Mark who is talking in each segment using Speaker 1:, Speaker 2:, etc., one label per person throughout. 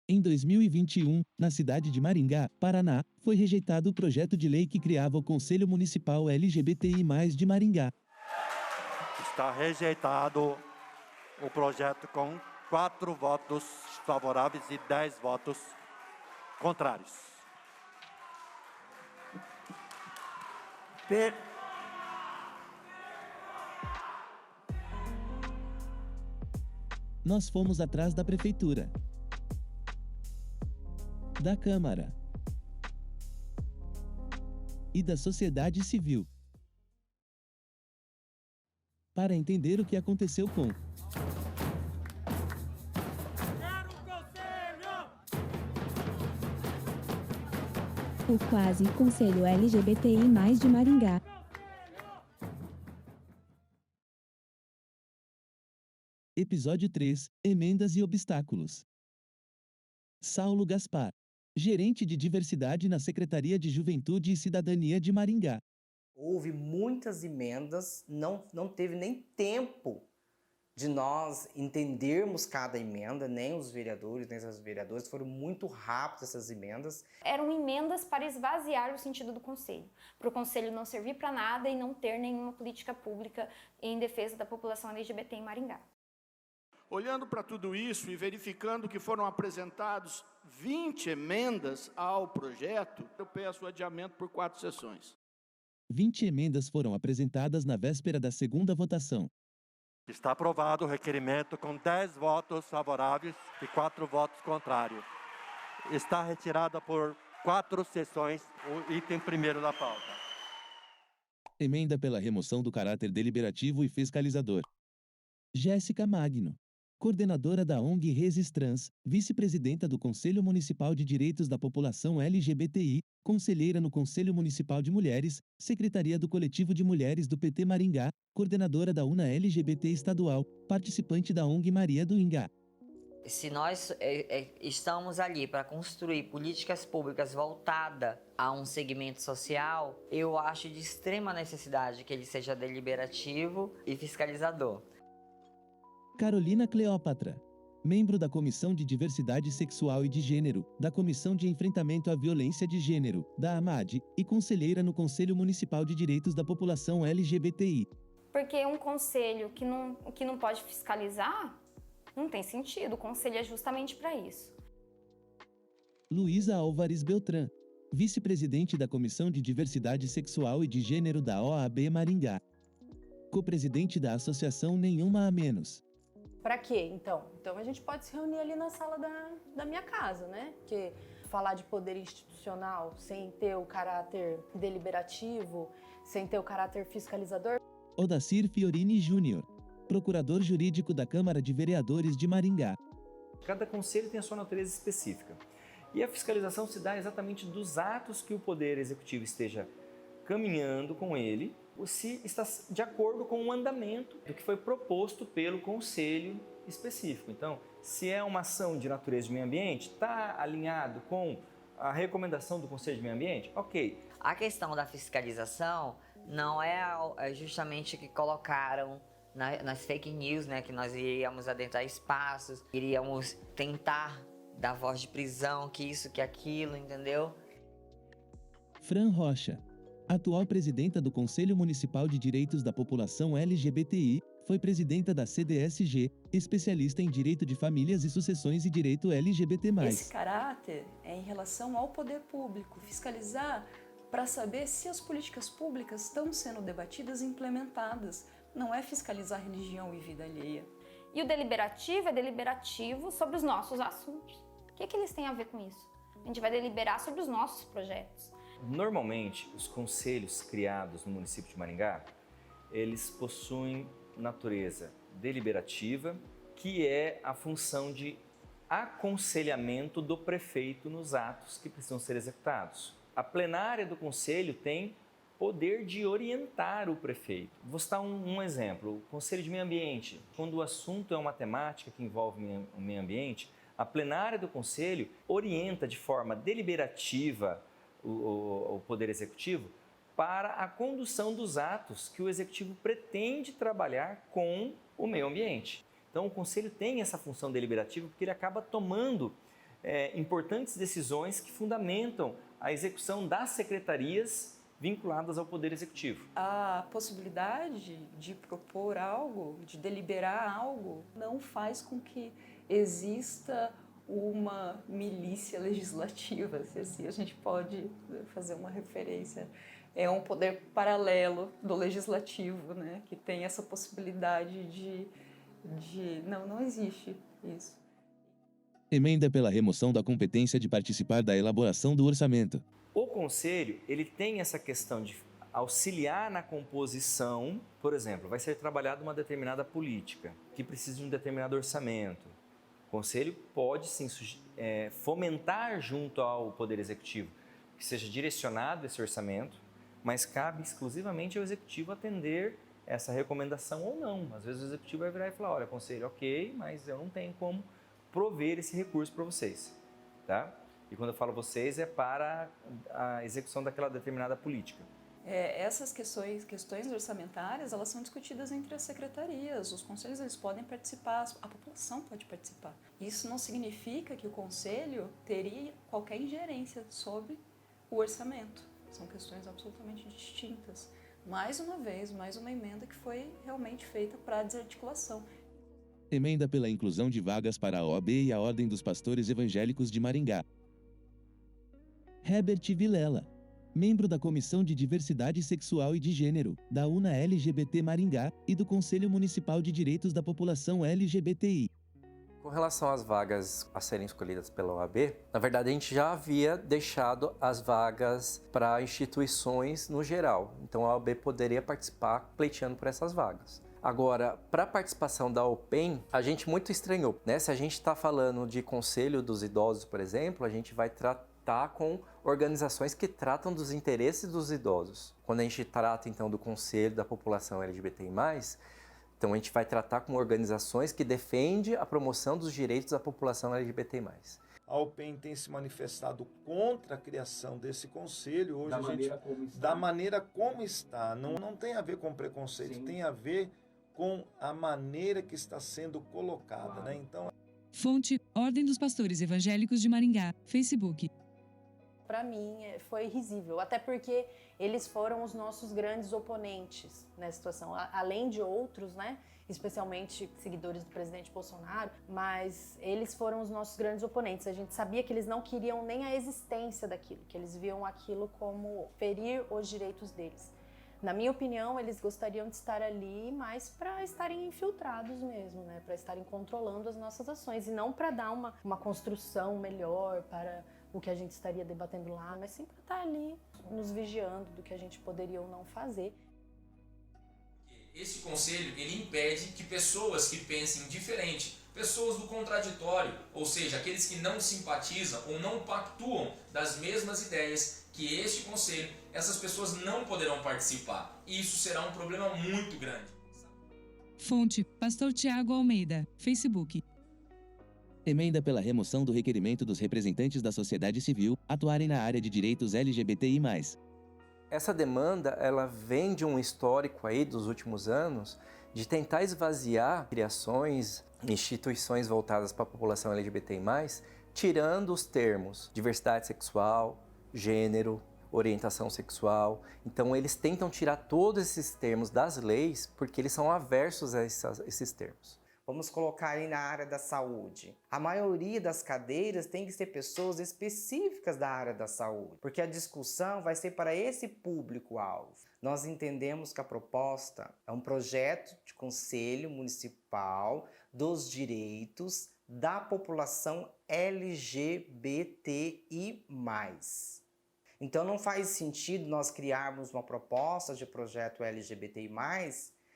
Speaker 1: Em 2021, na cidade de Maringá, Paraná, foi rejeitado o projeto de lei que criava o Conselho Municipal LGBTI+ de Maringá.
Speaker 2: Está rejeitado o projeto com 4 votos favoráveis e 10 votos contrários.
Speaker 1: Nós fomos atrás da prefeitura, da Câmara e da sociedade civil para entender o que aconteceu com
Speaker 3: o quase Conselho LGBTI+ de Maringá.
Speaker 1: Episódio 3: Emendas e obstáculos. Saulo Gaspar, gerente de diversidade na Secretaria de Juventude e Cidadania de Maringá.
Speaker 4: Houve muitas emendas, não teve nem tempo de nós entendermos cada emenda, nem os vereadores, nem as vereadoras, foram muito rápidas essas emendas.
Speaker 5: Eram emendas para esvaziar o sentido do Conselho, para o Conselho não servir para nada e não ter nenhuma política pública em defesa da população LGBT em Maringá.
Speaker 6: Olhando para tudo isso e verificando que foram apresentados 20 emendas ao projeto, eu peço o adiamento por 4 sessões.
Speaker 1: 20 emendas foram apresentadas na véspera da segunda votação.
Speaker 2: Está aprovado o requerimento com 10 votos favoráveis e 4 votos contrários. Está retirada por 4 sessões o item primeiro da pauta.
Speaker 1: Emenda pela remoção do caráter deliberativo e fiscalizador. Jéssica Magno, coordenadora da ONG Resis Trans, vice-presidenta do Conselho Municipal de Direitos da População LGBTI, conselheira no Conselho Municipal de Mulheres, secretaria do Coletivo de Mulheres do PT Maringá, coordenadora da UNA LGBT estadual, participante da ONG Maria do Ingá.
Speaker 7: Se nós estamos ali para construir políticas públicas voltadas a um segmento social, eu acho de extrema necessidade que ele seja deliberativo e fiscalizador.
Speaker 1: Carolina Cleópatra, membro da Comissão de Diversidade Sexual e de Gênero, da Comissão de Enfrentamento à Violência de Gênero, da AMAD, e conselheira no Conselho Municipal de Direitos da População LGBTI.
Speaker 5: Porque um conselho que não pode fiscalizar, não tem sentido. O conselho é justamente para isso.
Speaker 1: Luísa Álvares Beltrán, vice-presidente da Comissão de Diversidade Sexual e de Gênero da OAB Maringá. Co-presidente da Associação Nenhuma a Menos.
Speaker 8: Para quê, então? Então a gente pode se reunir ali na sala da minha casa, né? Porque falar de poder institucional sem ter o caráter deliberativo, sem ter o caráter fiscalizador.
Speaker 1: Odacir Fiorini Júnior, procurador jurídico da Câmara de Vereadores de Maringá.
Speaker 9: Cada conselho tem a sua natureza específica. E a fiscalização se dá exatamente dos atos que o Poder Executivo esteja caminhando com ele, ou se está de acordo com o andamento do que foi proposto pelo conselho específico. Então, se é uma ação de natureza de meio ambiente, está alinhado com a recomendação do Conselho de Meio Ambiente? Ok.
Speaker 7: A questão da fiscalização não é justamente o que colocaram nas fake news, né, que nós iríamos adentrar espaços, iríamos tentar dar voz de prisão, que isso, que aquilo, entendeu?
Speaker 1: Fran Rocha, atual presidenta do Conselho Municipal de Direitos da População LGBTI, foi presidenta da CDSG, especialista em Direito de Famílias e Sucessões e Direito LGBT+.
Speaker 8: Esse caráter é em relação ao poder público, fiscalizar para saber se as políticas públicas estão sendo debatidas e implementadas. Não é fiscalizar religião e vida alheia.
Speaker 5: E o deliberativo é deliberativo sobre os nossos assuntos. O que eles têm a ver com isso? A gente vai deliberar sobre os nossos projetos.
Speaker 9: Normalmente, os conselhos criados no município de Maringá, eles possuem natureza deliberativa, que é a função de aconselhamento do prefeito nos atos que precisam ser executados. A plenária do conselho tem poder de orientar o prefeito. Vou citar um exemplo, o Conselho de Meio Ambiente. Quando o assunto é uma temática que envolve o meio ambiente, a plenária do conselho orienta de forma deliberativa o Poder Executivo para a condução dos atos que o Executivo pretende trabalhar com o meio ambiente. Então, o Conselho tem essa função deliberativa porque ele acaba tomando importantes decisões que fundamentam a execução das secretarias vinculadas ao Poder Executivo.
Speaker 10: A possibilidade de propor algo, de deliberar algo, não faz com que exista uma milícia legislativa, se assim a gente pode fazer uma referência. É um poder paralelo do legislativo, né, que tem essa possibilidade de... Não existe isso.
Speaker 1: Emenda pela remoção da competência de participar da elaboração do orçamento.
Speaker 9: O Conselho, ele tem essa questão de auxiliar na composição, por exemplo, vai ser trabalhada uma determinada política que precisa de um determinado orçamento. O Conselho pode sim fomentar junto ao Poder Executivo que seja direcionado esse orçamento, mas cabe exclusivamente ao Executivo atender essa recomendação ou não. Às vezes o Executivo vai virar e falar, olha, Conselho, ok, mas eu não tenho como prover esse recurso para vocês, tá? E quando eu falo vocês, é para a execução daquela determinada política.
Speaker 10: Essas questões orçamentárias, elas são discutidas entre as secretarias. Os conselhos, eles podem participar, a população pode participar. Isso não significa que o conselho teria qualquer ingerência sobre o orçamento. São questões absolutamente distintas. Mais uma vez, mais uma emenda que foi realmente feita para a desarticulação.
Speaker 1: Emenda pela inclusão de vagas para a OAB e a Ordem dos Pastores Evangélicos de Maringá. Herbert Vilela, membro da Comissão de Diversidade Sexual e de Gênero, da UNA LGBT Maringá e do Conselho Municipal de Direitos da População LGBTI.
Speaker 11: Com relação às vagas a serem escolhidas pela OAB, na verdade a gente já havia deixado as vagas para instituições no geral. Então a OAB poderia participar pleiteando por essas vagas. Agora, para a participação da OPEM, a gente muito estranhou, né? Se a gente está falando de Conselho dos Idosos, por exemplo, a gente vai tratar com organizações que tratam dos interesses dos idosos. Quando a gente trata, então, do Conselho da População LGBTI+, então a gente vai tratar com organizações que defendem a promoção dos direitos da população LGBTI+.
Speaker 12: A OPEM tem se manifestado contra a criação desse conselho. Hoje da maneira como está. Não tem a ver com preconceito, sim, tem a ver com a maneira que está sendo colocada, né? Então,
Speaker 13: fonte: Ordem dos Pastores Evangélicos de Maringá, Facebook.
Speaker 8: Para mim foi risível, até porque eles foram os nossos grandes oponentes nessa situação, além de outros, né? Especialmente seguidores do presidente Bolsonaro, mas eles foram os nossos grandes oponentes. A gente sabia que eles não queriam nem a existência daquilo, que eles viam aquilo como ferir os direitos deles. Na minha opinião, eles gostariam de estar ali mais para estarem infiltrados mesmo, né? Para estarem controlando as nossas ações e não para dar uma construção melhor para o que a gente estaria debatendo lá, mas sim para estar ali nos vigiando do que a gente poderia ou não fazer.
Speaker 14: Esse conselho, ele impede que pessoas que pensem diferente, pessoas do contraditório, ou seja, aqueles que não simpatizam ou não pactuam das mesmas ideias que este conselho, essas pessoas não poderão participar. E isso será um problema muito grande.
Speaker 13: Fonte: Pastor Tiago Almeida, Facebook.
Speaker 1: Emenda pela remoção do requerimento dos representantes da sociedade civil atuarem na área de direitos LGBTI+.
Speaker 11: Essa demanda, ela vem de um histórico aí dos últimos anos de tentar esvaziar criações, instituições voltadas para a população LGBTI+, tirando os termos diversidade sexual, gênero, orientação sexual. Então eles tentam tirar todos esses termos das leis porque eles são aversos a esses termos.
Speaker 4: Vamos colocar aí na área da saúde. A maioria das cadeiras tem que ser pessoas específicas da área da saúde, porque a discussão vai ser para esse público-alvo. Nós entendemos que a proposta é um projeto de Conselho Municipal dos Direitos da População LGBTI+. Então não faz sentido nós criarmos uma proposta de projeto LGBTI+,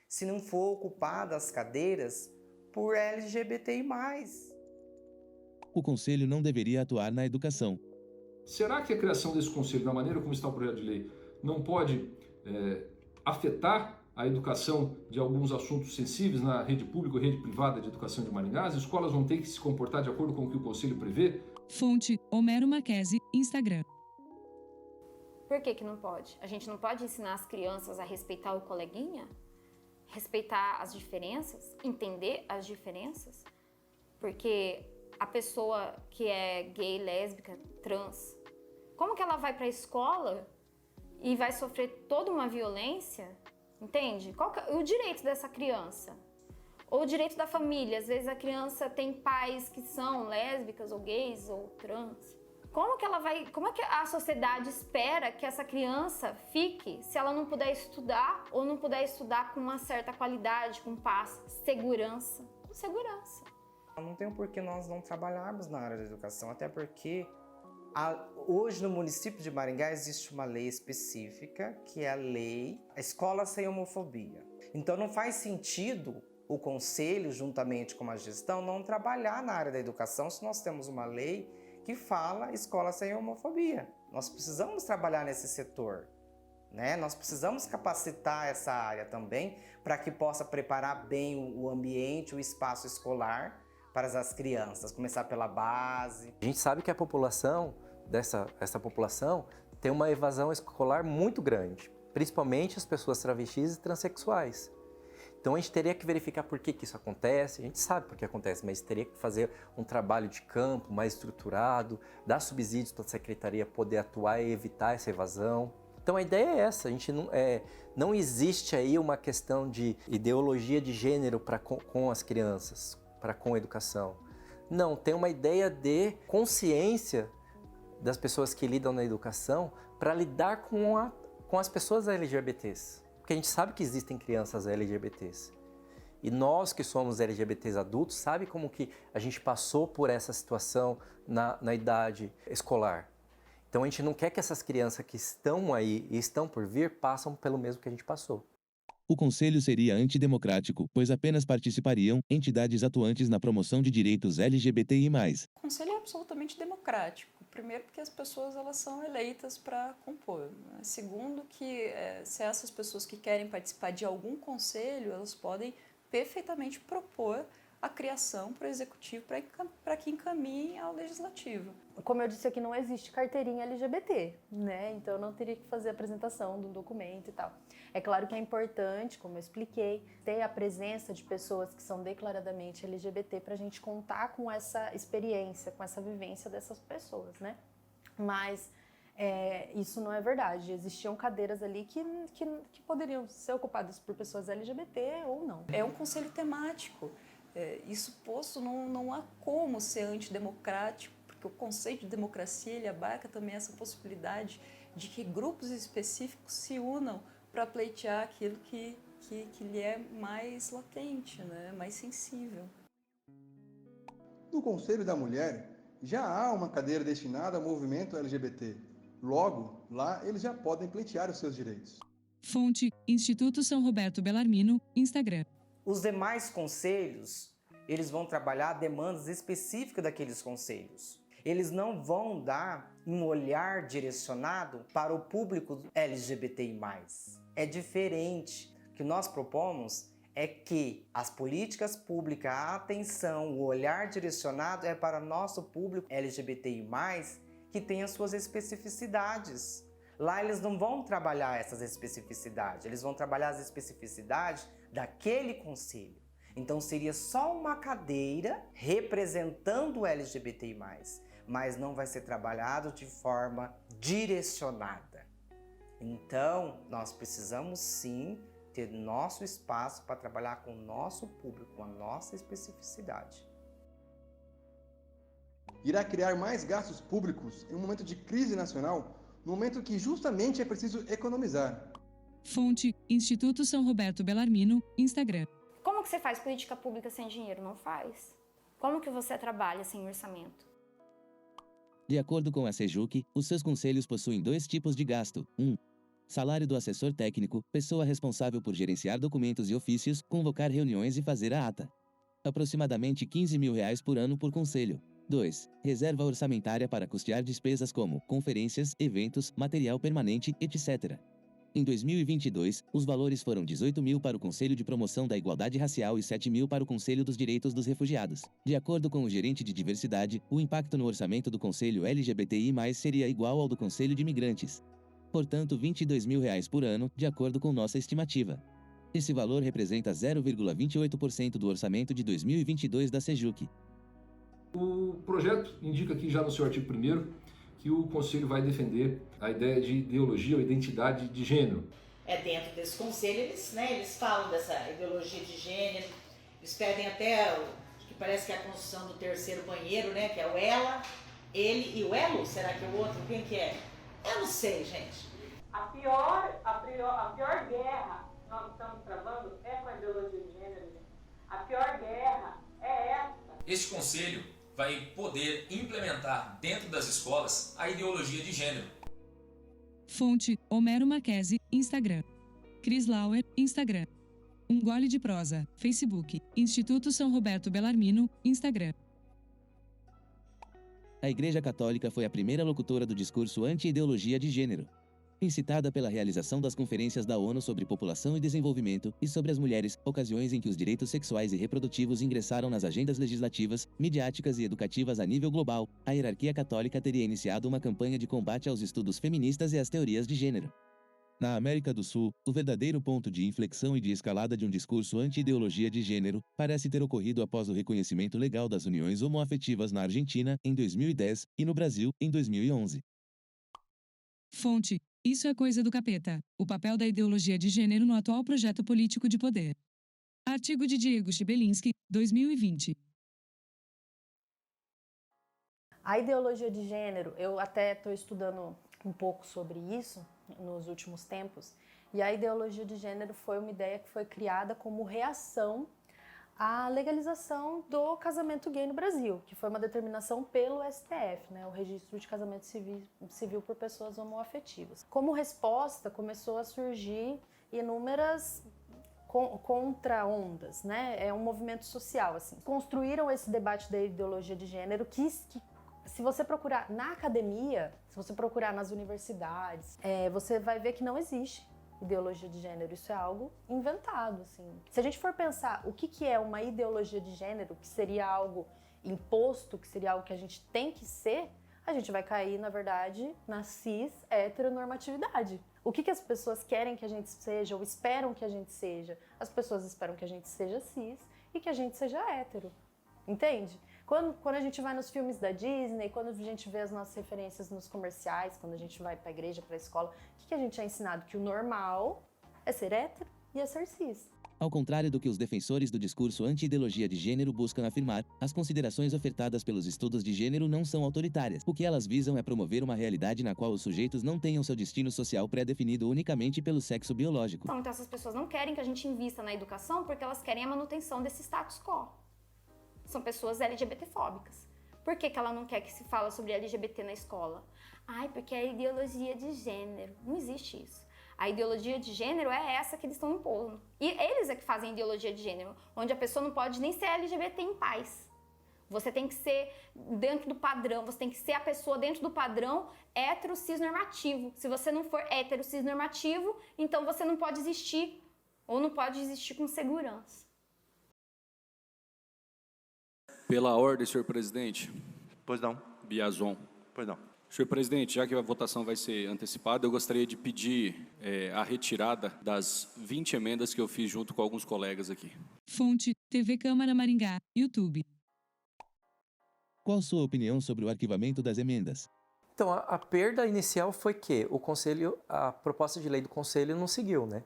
Speaker 4: se não for ocupada as cadeiras por LGBTI+.
Speaker 1: O Conselho não deveria atuar na educação.
Speaker 15: Será que a criação desse Conselho, da maneira como está o projeto de lei, não pode afetar a educação de alguns assuntos sensíveis na rede pública ou rede privada de educação de Maringá? As escolas vão ter que se comportar de acordo com o que o Conselho prevê?
Speaker 13: Fonte: Homero Macchese, Instagram.
Speaker 5: Por que não pode? A gente não pode ensinar as crianças a respeitar o coleguinha? Respeitar as diferenças? Entender as diferenças? Porque a pessoa que é gay, lésbica, trans, como que ela vai para a escola e vai sofrer toda uma violência, entende? Qual que é o direito dessa criança? Ou o direito da família, às vezes a criança tem pais que são lésbicas ou gays ou trans. Como é que a sociedade espera que essa criança fique se ela não puder estudar ou não puder estudar com uma certa qualidade, com paz, segurança? Com segurança.
Speaker 4: Não tem por que nós não trabalharmos na área da educação, até porque hoje no município de Maringá existe uma lei específica, que é a lei Escola Sem Homofobia. Então não faz sentido o conselho, juntamente com a gestão, não trabalhar na área da educação se nós temos uma lei que fala Escola Sem Homofobia. Nós precisamos trabalhar nesse setor, né? Nós precisamos capacitar essa área também para que possa preparar bem o ambiente, o espaço escolar para as crianças, começar pela base.
Speaker 11: A gente sabe que a população, essa população, tem uma evasão escolar muito grande, principalmente as pessoas travestis e transexuais. Então a gente teria que verificar por que isso acontece, a gente sabe por que acontece, mas teria que fazer um trabalho de campo mais estruturado, dar subsídios para a secretaria poder atuar e evitar essa evasão. Então a ideia é essa, a gente não existe aí uma questão de ideologia de gênero com as crianças, com a educação. Não, tem uma ideia de consciência das pessoas que lidam na educação para lidar com as pessoas LGBTs. Porque a gente sabe que existem crianças LGBTs. E nós que somos LGBTs adultos, sabe como que a gente passou por essa situação na idade escolar. Então a gente não quer que essas crianças que estão aí e estão por vir passem pelo mesmo que a gente passou.
Speaker 1: O conselho seria antidemocrático, pois apenas participariam entidades atuantes na promoção de direitos LGBTI+.
Speaker 10: O conselho é absolutamente democrático. Primeiro, porque as pessoas elas são eleitas para compor. Segundo, que se essas pessoas que querem participar de algum conselho, elas podem perfeitamente propor a criação para o executivo para que encaminhe ao legislativo.
Speaker 8: Como eu disse aqui, não existe carteirinha LGBT, né? Então eu não teria que fazer a apresentação de um documento e tal. É claro que é importante, como eu expliquei, ter a presença de pessoas que são declaradamente LGBT para a gente contar com essa experiência, com essa vivência dessas pessoas, né? Mas isso não é verdade. Existiam cadeiras ali que poderiam ser ocupadas por pessoas LGBT ou não.
Speaker 10: É um conselho temático. Isso posto, não há como ser antidemocrático, porque o conceito de democracia ele abarca também essa possibilidade de que grupos específicos se unam para pleitear aquilo que lhe é mais latente, né? Mais sensível.
Speaker 16: No Conselho da Mulher, já há uma cadeira destinada ao movimento LGBT. Logo, lá eles já podem pleitear os seus direitos.
Speaker 13: Fonte: Instituto São Roberto Bellarmino, Instagram.
Speaker 4: Os demais conselhos, eles vão trabalhar demandas específicas daqueles conselhos. Eles não vão dar um olhar direcionado para o público LGBTI+. É diferente. O que nós propomos é que as políticas públicas, a atenção, o olhar direcionado é para nosso público LGBTI+, que tem as suas especificidades. Lá eles não vão trabalhar essas especificidades, eles vão trabalhar as especificidades daquele conselho. Então seria só uma cadeira representando o LGBTI+, mas não vai ser trabalhado de forma direcionada. Então nós precisamos sim ter nosso espaço para trabalhar com o nosso público, com a nossa especificidade.
Speaker 16: Irá criar mais gastos públicos em um momento de crise nacional, no momento que justamente é preciso economizar.
Speaker 13: Fonte: Instituto São Roberto Bellarmino, Instagram.
Speaker 5: Como que você faz política pública sem dinheiro? Não faz. Como que você trabalha sem orçamento?
Speaker 1: De acordo com a SEJUC, os seus conselhos possuem 2 tipos de gasto. 1. Salário do assessor técnico, pessoa responsável por gerenciar documentos e ofícios, convocar reuniões e fazer a ata. Aproximadamente R$ 15 mil por ano por conselho. 2. Reserva orçamentária para custear despesas como conferências, eventos, material permanente, etc. Em 2022, os valores foram 18 mil para o Conselho de Promoção da Igualdade Racial e 7 mil para o Conselho dos Direitos dos Refugiados. De acordo com o gerente de diversidade, o impacto no orçamento do Conselho LGBTI+, seria igual ao do Conselho de Imigrantes. Portanto, R$ 22 mil por ano, de acordo com nossa estimativa. Esse valor representa 0,28% do orçamento de 2022 da SEJUC.
Speaker 15: O projeto indica aqui já no seu artigo 1º que o Conselho vai defender a ideia de ideologia ou identidade de gênero.
Speaker 17: Dentro desse conselho, eles falam dessa ideologia de gênero, eles pedem até, que parece que é a construção do terceiro banheiro, né, que é o ela, ele e o elo, será que é o outro? Quem que é? Eu não sei, gente.
Speaker 18: A pior guerra que nós estamos travando é com a ideologia de gênero, gente. A pior guerra é essa.
Speaker 14: Este conselho vai poder implementar dentro das escolas a ideologia de gênero.
Speaker 13: Fonte: Homero Marquesi, Instagram. Cris Lauer, Instagram. Um Gole de Prosa, Facebook. Instituto São Roberto Bellarmino, Instagram.
Speaker 1: A Igreja Católica foi a primeira locutora do discurso anti-ideologia de gênero. Incitada pela realização das conferências da ONU sobre população e desenvolvimento e sobre as mulheres, ocasiões em que os direitos sexuais e reprodutivos ingressaram nas agendas legislativas, midiáticas e educativas a nível global, a hierarquia católica teria iniciado uma campanha de combate aos estudos feministas e às teorias de gênero. Na América do Sul, o verdadeiro ponto de inflexão e de escalada de um discurso anti-ideologia de gênero parece ter ocorrido após o reconhecimento legal das uniões homoafetivas na Argentina, em 2010, e no Brasil, em 2011.
Speaker 13: Fonte: Isso é coisa do capeta. O papel da ideologia de gênero no atual projeto político de poder. Artigo de Diego Chibelinski, 2020.
Speaker 8: A ideologia de gênero, eu até estou estudando um pouco sobre isso nos últimos tempos, e a ideologia de gênero foi uma ideia que foi criada como reação à legalização do casamento gay no Brasil, que foi uma determinação pelo STF, né, o Registro de Casamento Civil por Pessoas Homoafetivas. Como resposta, começou a surgir inúmeras contra-ondas, né? É um movimento social, assim. Construíram esse debate da ideologia de gênero que se você procurar na academia, se você procurar nas universidades, você vai ver que não existe ideologia de gênero. Isso é algo inventado, assim. Se a gente for pensar o que é uma ideologia de gênero, que seria algo imposto, que seria algo que a gente tem que ser, a gente vai cair, na verdade, na cis-heteronormatividade. O que as pessoas querem que a gente seja ou esperam que a gente seja? As pessoas esperam que a gente seja cis e que a gente seja hétero. Entende? Quando a gente vai nos filmes da Disney, quando a gente vê as nossas referências nos comerciais, quando a gente vai pra igreja, pra escola, o que a gente é ensinado? Que o normal é ser hétero e é ser cis.
Speaker 1: Ao contrário do que os defensores do discurso anti-ideologia de gênero buscam afirmar, as considerações ofertadas pelos estudos de gênero não são autoritárias. O que elas visam é promover uma realidade na qual os sujeitos não tenham seu destino social pré-definido unicamente pelo sexo biológico.
Speaker 5: Então essas pessoas não querem que a gente invista na educação porque elas querem a manutenção desse status quo. São pessoas LGBTfóbicas. Por que ela não quer que se fale sobre LGBT na escola? Ai, porque é ideologia de gênero. Não existe isso. A ideologia de gênero é essa que eles estão impondo. E eles é que fazem ideologia de gênero, onde a pessoa não pode nem ser LGBT em paz. Você tem que ser dentro do padrão, você tem que ser a pessoa dentro do padrão hétero cis-normativo. Se você não for hétero cis-normativo, então você não pode existir, ou não pode existir com segurança.
Speaker 19: Pela ordem, senhor presidente.
Speaker 2: Pois não.
Speaker 19: Biazon.
Speaker 2: Pois não.
Speaker 19: Senhor presidente, já que a votação vai ser antecipada, eu gostaria de pedir a retirada das 20 emendas que eu fiz junto com alguns colegas aqui. Fonte:
Speaker 13: TV Câmara Maringá, YouTube.
Speaker 1: Qual sua opinião sobre o arquivamento das emendas?
Speaker 11: Então, a perda inicial foi que a proposta de lei do Conselho não seguiu, né?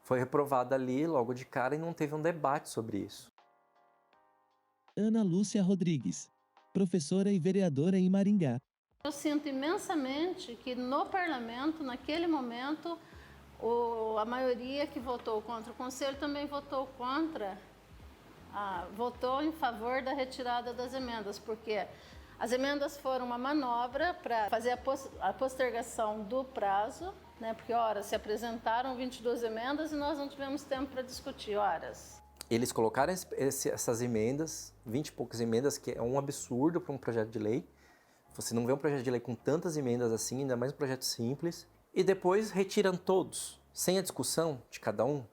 Speaker 11: Foi reprovada ali logo de cara e não teve um debate sobre isso.
Speaker 1: Ana Lúcia Rodrigues, professora e vereadora em Maringá.
Speaker 20: Eu sinto imensamente que no parlamento, naquele momento, a maioria que votou contra o Conselho também votou votou em favor da retirada das emendas, porque as emendas foram uma manobra para fazer a postergação do prazo, né? Porque, se apresentaram 22 emendas e nós não tivemos tempo para discutir,
Speaker 11: Eles colocaram essas emendas, 20 e poucas emendas, que é um absurdo para um projeto de lei. Você não vê um projeto de lei com tantas emendas assim, ainda mais um projeto simples. E depois retiram todos, sem a discussão de cada um.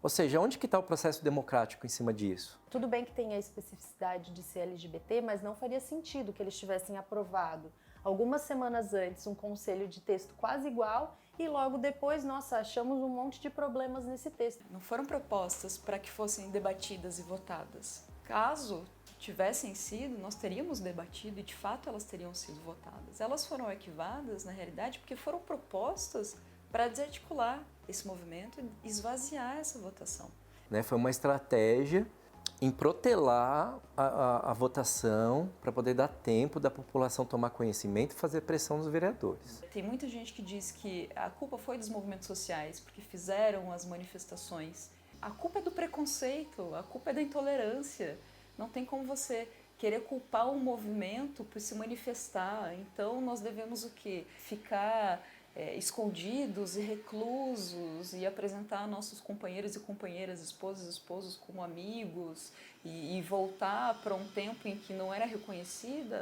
Speaker 11: Ou seja, onde que está o processo democrático em cima disso?
Speaker 8: Tudo bem que tem a especificidade de ser LGBT, mas não faria sentido que eles tivessem aprovado algumas semanas antes um conselho de texto quase igual e logo depois, achamos um monte de problemas nesse texto.
Speaker 10: Não foram propostas para que fossem debatidas e votadas. Caso tivessem sido, nós teríamos debatido e de fato elas teriam sido votadas. Elas foram arquivadas, na realidade, porque foram propostas para desarticular esse movimento e esvaziar essa votação.
Speaker 11: Né, foi uma estratégia em protelar a votação para poder dar tempo da população tomar conhecimento e fazer pressão nos vereadores.
Speaker 10: Tem muita gente que diz que a culpa foi dos movimentos sociais porque fizeram as manifestações. A culpa é do preconceito, a culpa é da intolerância. Não tem como você querer culpar um movimento por se manifestar. Então nós devemos o quê? Ficar escondidos e reclusos e apresentar nossos companheiros e companheiras, esposas e esposos como amigos e voltar para um tempo em que não era reconhecida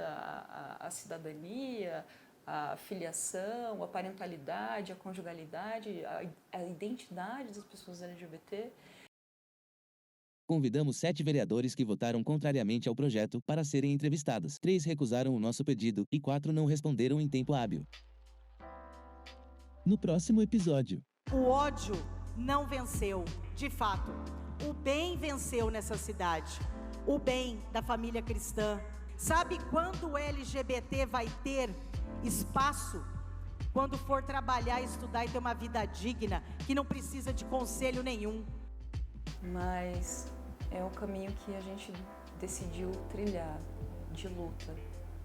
Speaker 10: a cidadania, a filiação, a parentalidade, a conjugalidade, a identidade das pessoas LGBT.
Speaker 1: Convidamos 7 vereadores que votaram contrariamente ao projeto para serem entrevistados. 3 recusaram o nosso pedido e 4 não responderam em tempo hábil. No próximo episódio.
Speaker 17: O ódio não venceu, de fato. O bem venceu nessa cidade. O bem da família cristã. Sabe quando o LGBT vai ter espaço? Quando for trabalhar, estudar e ter uma vida digna, que não precisa de conselho nenhum.
Speaker 10: Mas é o caminho que a gente decidiu trilhar, de luta.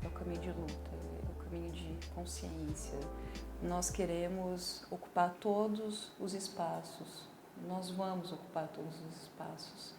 Speaker 10: É o caminho de luta, é o caminho de consciência. Nós queremos ocupar todos os espaços. Nós vamos ocupar todos os espaços.